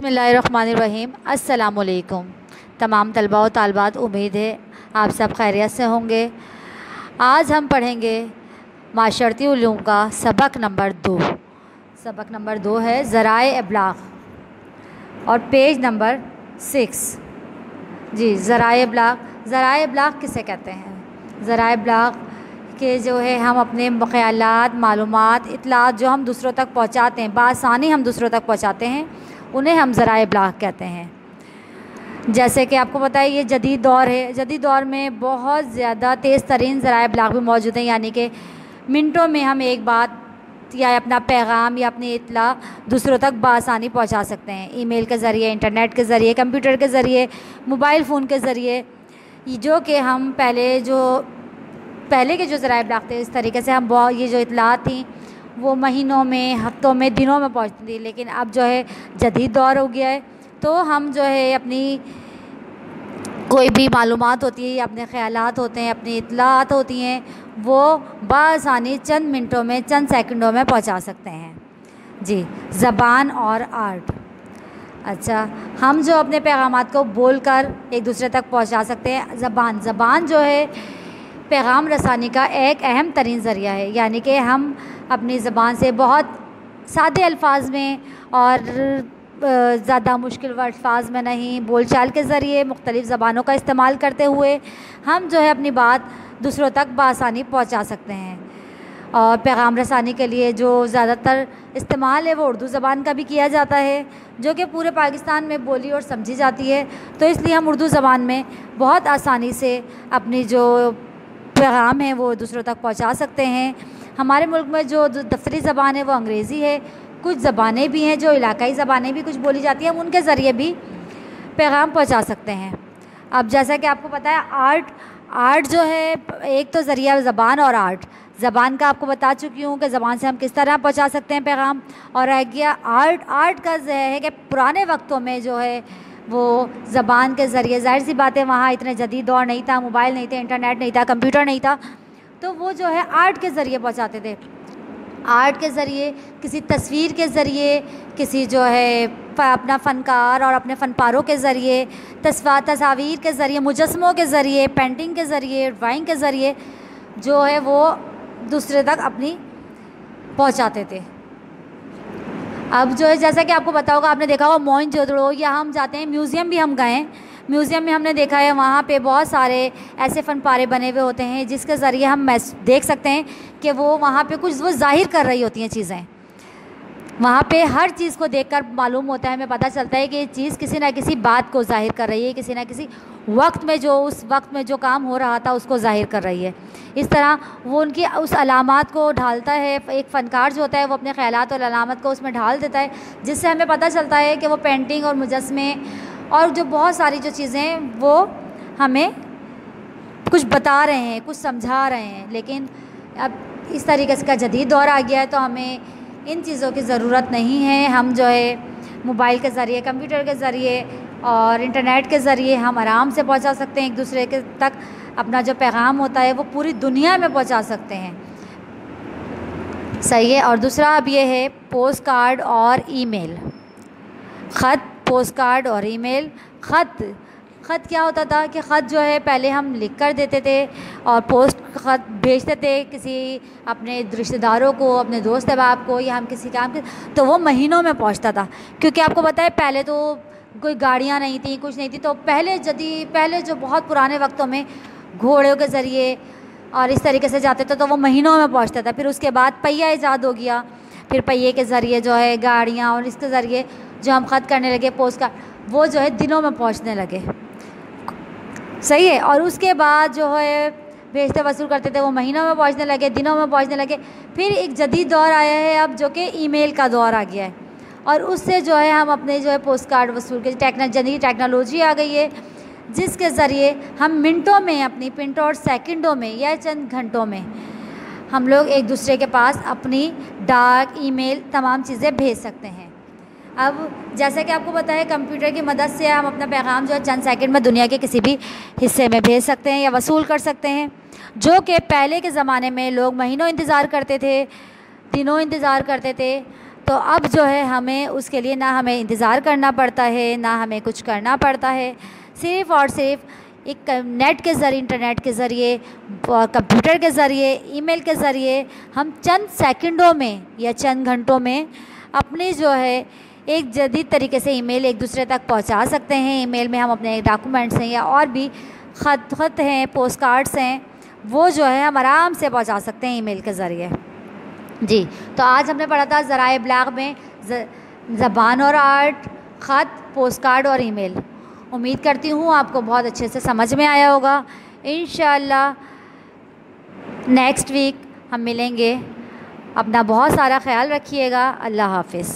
बिस्मिल्लाहिर्रहमानिर्रहीम। अस्सलामुअलैकुम तमाम तलबा व तालिबात, उम्मीद है आप सब खैरियत से होंगे। आज हम पढ़ेंगे माशरती उलूम का सबक नंबर 2। सबक नंबर 2 है ज़राए इब्लाग और पेज नंबर 6। जी, ज़राए इब्लाग किसे कहते हैं? ज़राए इब्लाग के जो है हम अपने ख़यालात, मालूमात, इत्तलात जो हम दूसरों तक पहुँचाते हैं, बआसानी हम दूसरों तक पहुँचाते हैं, उन्हें हम ज़राए इब्लाग कहते हैं। जैसे कि आपको पता है ये जदीद दौर है। जदीद दौर में बहुत ज़्यादा तेज़ तरीन ज़राए इब्लाग भी मौजूद हैं, यानी कि मिनटों में हम एक बात या अपना पैगाम या अपनी इत्तला दूसरों तक बआसानी पहुंचा सकते हैं। ईमेल के ज़रिए, इंटरनेट के ज़रिए, कंप्यूटर के ज़रिए, मोबाइल फ़ोन के ज़रिए, जो कि हम पहले के जो ज़राए इब्लाग थे, इस तरीके से हम बहुत ये जो इत्तलात थी वो महीनों में, हफ्तों में, दिनों में पहुंचती थी। लेकिन अब जो है जदीद दौर हो गया है, तो हम जो है अपनी कोई भी मालूमात होती है या अपने ख़यालात होते हैं, अपनी इत्तलात होती हैं, वो बआसानी चंद मिनटों में, चंद सेकंडों में पहुंचा सकते हैं। जी, ज़बान और आर्ट। अच्छा, हम जो अपने पैगामात को बोलकर एक दूसरे तक पहुंचा सकते हैं। ज़बान जो है पैगाम रसानी का एक अहम तरीन ज़रिया है, यानी कि हम अपनी ज़बान से बहुत सादे अल्फाज में और ज़्यादा मुश्किल अल्फाज में नहीं, बोलचाल के ज़रिए मुख्तलिफ़ ज़बानों का इस्तेमाल करते हुए हम जो है अपनी बात दूसरों तक बआसानी पहुंचा सकते हैं। और पैगाम रसानी के लिए जो ज़्यादातर इस्तेमाल है वो उर्दू ज़बान का भी किया जाता है, जो कि पूरे पाकिस्तान में बोली और समझी जाती है। तो इसलिए हम उर्दू ज़बान में बहुत आसानी से अपनी जो पैगाम है वो दूसरों तक पहुंचा सकते हैं। हमारे मुल्क में जो दफ्तरी ज़बान है वो अंग्रेज़ी है। कुछ ज़बानें भी हैं जो इलाकाई ज़बानें भी कुछ बोली जाती हैं, हम उनके ज़रिए भी पैगाम पहुंचा सकते हैं। अब जैसा कि आपको पता है आर्ट जो है, एक तो ज़रिया ज़बान और आर्ट। ज़बान का आपको बता चुकी हूँ कि ज़बान से हम किस तरह पहुंचा सकते हैं पैगाम, और रह गया आर्ट का है कि पुराने वक्तों में जो है वो ज़बान के ज़रिए, ज़ाहिर सी बात है वहाँ इतने जदीद दौर नहीं था, मोबाइल नहीं थे, इंटरनेट नहीं था, कंप्यूटर नहीं था, तो वो जो है आर्ट के ज़रिए पहुँचाते थे। आर्ट के ज़रिए, किसी तस्वीर के ज़रिए, किसी जो है अपना फ़नकार और अपने फ़नपारों के ज़रिए, तस्वीर के ज़रिए, मुजस्मों के ज़रिए, पेंटिंग के ज़रिए, ड्राइंग के ज़रिए जो है वो दूसरे तक अपनी पहुँचाते थे। अब जो है जैसा कि आपको पता होगा, आपने देखा होगा मोहनजोदड़ो, या हम जाते हैं म्यूज़ियम भी हम गए, म्यूज़ियम में हमने देखा है वहाँ पे बहुत सारे ऐसे फ़नपारे बने हुए होते हैं जिसके ज़रिए हम देख सकते हैं कि वो वहाँ पे कुछ वो ज़ाहिर कर रही होती हैं चीज़ें। वहाँ पे हर चीज़ को देखकर मालूम होता है, हमें पता चलता है कि ये चीज़ किसी न किसी बात को ज़ाहिर कर रही है, किसी न किसी वक्त में जो उस वक्त में जो काम हो रहा था उसको ज़ाहिर कर रही है। इस तरह वो उनकी उस अलामात को ढालता है। एक फ़नकार जो होता है वो अपने ख़यालात और अलामत को उसमें ढाल देता है, जिससे हमें पता चलता है कि वो पेंटिंग और मुजस्मे और जो बहुत सारी जो चीज़ें वो हमें कुछ बता रहे हैं, कुछ समझा रहे हैं। लेकिन अब इस तरीके से का जदीद दौर आ गया है, तो हमें इन चीज़ों की ज़रूरत नहीं है। हम जो है मोबाइल के ज़रिए, कंप्यूटर के ज़रिए और इंटरनेट के ज़रिए हम आराम से पहुंचा सकते हैं एक दूसरे के तक। अपना जो पैगाम होता है वो पूरी दुनिया में पहुंचा सकते हैं। सही है। और दूसरा अब ये है पोस्ट कार्ड और ईमेल। ख़त, पोस्ट कार्ड और ईमेल। ख़त क्या होता था कि ख़त जो है पहले हम लिख कर देते थे और ख़त भेजते थे किसी अपने रिश्तेदारों को, अपने दोस्त अहबाब को, या हम किसी काम के, तो वो महीनों में पहुंचता था। क्योंकि आपको पता है पहले तो कोई गाड़ियां नहीं थी, कुछ नहीं थी, तो पहले जो बहुत पुराने वक्तों में घोड़ों के ज़रिए और इस तरीके से जाते थे तो वो महीनों में पहुँचता था। फिर उसके बाद पहिया ईजाद हो गया, फिर पहिए के ज़रिए जो है गाड़ियाँ, और इसके ज़रिए जो हम ख़त करने लगे, पोस्ट कार्ड, वो जो है दिनों में पहुँचने लगे। सही है। और उसके बाद जो है भेजते वसूल करते थे, वो महीनों में पहुंचने लगे, दिनों में पहुंचने लगे। फिर एक जदीद दौर आया है अब, जो कि ईमेल का दौर आ गया है, और उससे जो है हम अपने जो है पोस्ट कार्ड वसूल के जदीद टेक्नोलॉजी आ गई है, जिसके ज़रिए हम मिनटों में, अपनी मिनटों और सेकंडों में या चंद घंटों में हम लोग एक दूसरे के पास अपनी डाक, ईमेल, तमाम चीज़ें भेज सकते हैं। अब जैसा कि आपको पता है कंप्यूटर की मदद से हम अपना पैगाम जो है चंद सेकंड में दुनिया के किसी भी हिस्से में भेज सकते हैं या वसूल कर सकते हैं, जो कि पहले के ज़माने में लोग महीनों इंतज़ार करते थे, दिनों इंतज़ार करते थे। तो अब जो है हमें उसके लिए ना हमें इंतज़ार करना पड़ता है, ना हमें कुछ करना पड़ता है। सिर्फ़ और सिर्फ एक नेट के ज़रिए, इंटरनेट के ज़रिए, कंप्यूटर के ज़रिए, ईमेल के ज़रिए हम चंद सेकंडों में या चंद घंटों में अपनी जो है एक जदीद तरीके से ईमेल एक दूसरे तक पहुंचा सकते हैं। ईमेल में हम अपने डॉक्यूमेंट्स हैं या और भी ख़त हैं, पोस्ट कार्ड्स हैं, वो जो है हम आराम से पहुंचा सकते हैं ईमेल के ज़रिए। जी, तो आज हमने पढ़ा था ज़राए इब्लाग में ज़बान और आर्ट, ख़त, पोस्ट कार्ड और ईमेल। उम्मीद करती हूँ आपको बहुत अच्छे से समझ में आया होगा। इंशाअल्लाह नेक्स्ट वीक हम मिलेंगे। अपना बहुत सारा ख्याल रखिएगा। अल्लाह हाफ़िज़।